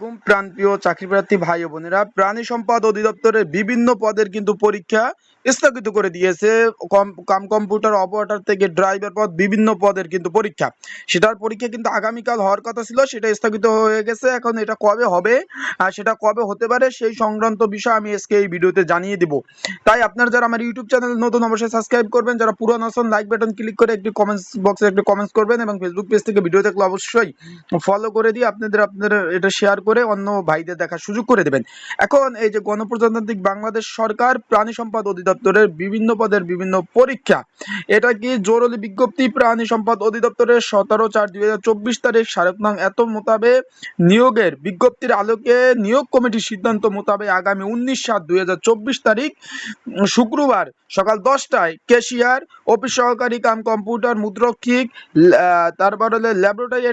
আলাইকুম প্রাণপ্রিয় চাকরিপ্রার্থী ভাই ও বোনেরা। প্রাণী সম্পদ অধিদপ্তরের বিভিন্ন পদের কিন্তু পরীক্ষা স্থগিত করে দিয়েছে। কম্পিউটার অপারেটর থেকে ড্রাইভার পদ বিভিন্ন পদের কিন্তু পরীক্ষা, সেটার পরীক্ষা কিন্তু আগামীকাল হওয়ার কথা ছিল, সেটা স্থগিত হয়ে গেছে। এখন এটা কবে হবে আর সেটা কবে হতে পারে সেই সংক্রান্ত বিষয় আমি আজকে এই ভিডিওতে জানিয়ে দিব। তাই আপনারা যারা আমার ইউটিউব চ্যানেল নতুন অবশ্যই সাবস্ক্রাইব করবেন, যারা পুরনো আছেন লাইক বাটন ক্লিক করে একটি কমেন্টস বক্সে একটি কমেন্টস করবেন এবং ফেসবুক পেজ থেকে ভিডিও দেখলে অবশ্যই ফলো করে দিয়ে আপনাদের এটা শেয়ার করে অন্য ভাইদের দেখার সুযোগ করে দেবেন। এখন এই যে গণপ্রজাতান্ত্রিক বাংলাদেশ সরকার প্রাণী সম্পদ অধিদপ্তরের বিভিন্ন পদের বিভিন্ন পরীক্ষা, এটা কি জরুরি বিজ্ঞপ্তি প্রাণী সম্পদ অধিদপ্তরের 17/4/2024 তারিখ স্মারক নং এত মোতাবেক নিয়োগের বিজ্ঞপ্তির আলোকে নিয়োগ কমিটির সিদ্ধান্ত মোতাবেক আগামী 19/7/2024 তারিখ শুক্রবার সকাল 10টায় ক্যাশিয়ার, অফিস সহকারী কাম কম্পিউটার মুদ্রক্ষিক, তারপর হলে ল্যাবরেটরি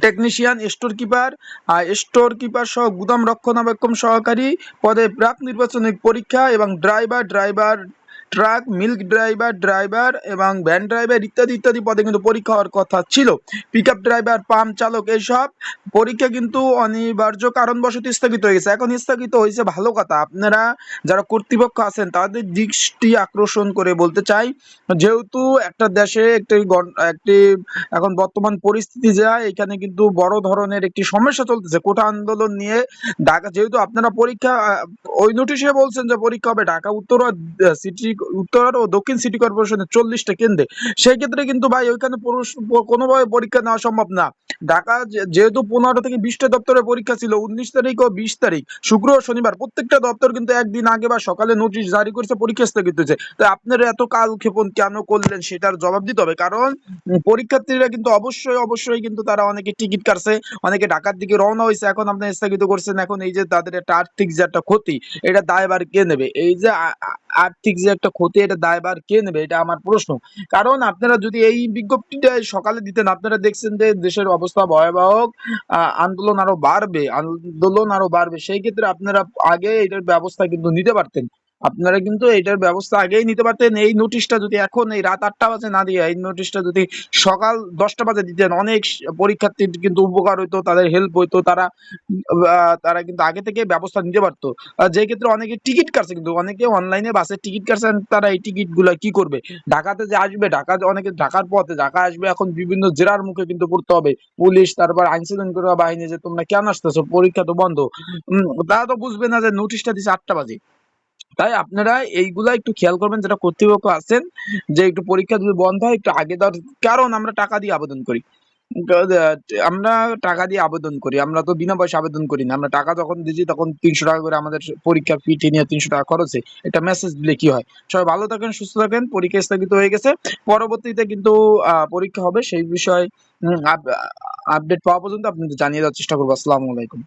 টেকনিশিয়ান, স্টোর কিপার সহ গুদাম রক্ষণাবেক্ষণ সহকারী পদে প্রাক নির্বাচনিক পরীক্ষা এবং ড্রাইভার ট্রাক, মিল্ক ড্রাইভার এবং ভ্যান ড্রাইভার ইত্যাদি ইত্যাদি পদে কিন্তু পরীক্ষা হওয়ার কথা ছিল। পিকআপ ড্রাইভার, পাম্প চালক, এইসব পরীক্ষা কিন্তু অনিবার্য কারণবশত স্থগিত হয়ে গেছে। এখন স্থগিত হয়েছে ভালো কথা, আপনারা যারা কর্তৃপক্ষ আছেন তাদের দৃষ্টি আকর্ষণ করে বলতে চাই, যেহেতু একটা দেশে একটি এখন বর্তমান পরিস্থিতি যায়, এখানে কিন্তু বড় ধরনের একটি সমস্যা চলতেছে কোটা আন্দোলন নিয়ে। ঢাকা যেহেতু আপনারা পরীক্ষা ওই নোটিশে বলছেন যে পরীক্ষা হবে ঢাকা উত্তর ও দক্ষিণ সিটি কর্পোরেশনের 40টা কেন্দ্রে, সেই ক্ষেত্রে কিন্তু ভাই ওইখানে কোনোভাবে পরীক্ষা নেওয়া সম্ভব না। ঢাকা যেহেতু 15 থেকে 20টা দপ্তরের পরীক্ষা ছিল, 19 তারিখ ও 20 তারিখ শুক্র ও শনিবার প্রত্যেকটা দপ্তর কিন্তু একদিন আগে বা সকালে নোটিশ জারি করেছে পরীক্ষা স্থগিত হয়েছে। তাই আপনারা এত কালক্ষেপণ কেন করলেন সেটার জবাব দিতে হবে, কারণ পরীক্ষার্থীরা কিন্তু অবশ্যই কিন্তু তারা অনেকে টিকিট কাটছে, অনেকে ঢাকার দিকে রওনা হয়েছে, এখন আপনি স্থগিত করছেন। এখন এই যে তাদের একটা আর্থিক যে একটা ক্ষতি, এটা দায়ভার কে নেবে? এই যে আর্থিক যে একটা ক্ষতি, এটা দায়ভার কে নেবে, এটা আমার প্রশ্ন। কারণ আপনারা যদি এই বিজ্ঞপ্তিটা সকালে দিতেন, আপনারা দেখছেন যে দেশের অবস্থা ভয়াবহ, আন্দোলন আরো বাড়বে, সেই ক্ষেত্রে আপনারা আগে এটার ব্যবস্থা কিন্তু নিতে পারতেন। আপনারা কিন্তু এটার ব্যবস্থা আগেই নিতে পারতেন। এই নোটিশটা যদি এখন এই রাত 8টা বাজে না দিয়ে এই নোটিশটা যদি সকাল 10টা বাজে দিতেন, অনেক পরীক্ষার্থীর কিন্তু উপকার হইতো, তাদের হেল্প হইতো, তারা কিন্তু আগে থেকে ব্যবস্থা নিতে পারতো। যে ক্ষেত্রে অনেকে টিকিট কাটছে, কিন্তু অনেকে অনলাইনে বাসের টিকিট কাটছেন, তারা এই টিকিট গুলা কি করবে? ঢাকাতে যে আসবে, অনেকে ঢাকার পথে ঢাকা আসবে, এখন বিভিন্ন জেরার মুখে কিন্তু পড়তে হবে। পুলিশ, তারপর আইন শৃঙ্খলা বাহিনী, যে তোমরা কেন আসতেছো, পরীক্ষা তো বন্ধ। তারা তো বুঝবে না যে নোটিশটা দিচ্ছে 8টা বাজে। তাই আপনারা এইগুলা একটু খেয়াল করবেন, যারা কর্তৃপক্ষ আছেন, যে একটু পরীক্ষা যদি বন্ধ হয় একটু আগে দেওয়ার, কারণ আমরা টাকা দিয়ে আবেদন করি। আমরা তো বিনা পয়সা আবেদন করি না। আমরা টাকা যখন দিচ্ছি তখন 300 টাকা করে আমাদের পরীক্ষা ফি নিয়ে 300 টাকা খরচে এটা মেসেজ দিলে কি হয়? সবাই ভালো থাকেন, সুস্থ থাকেন। পরীক্ষা স্থগিত হয়ে গেছে, পরবর্তীতে কিন্তু পরীক্ষা হবে, সেই বিষয়ে আপডেট পাওয়া পর্যন্ত আপনাদের জানিয়ে দেওয়ার চেষ্টা করবো। আসসালামু আলাইকুম।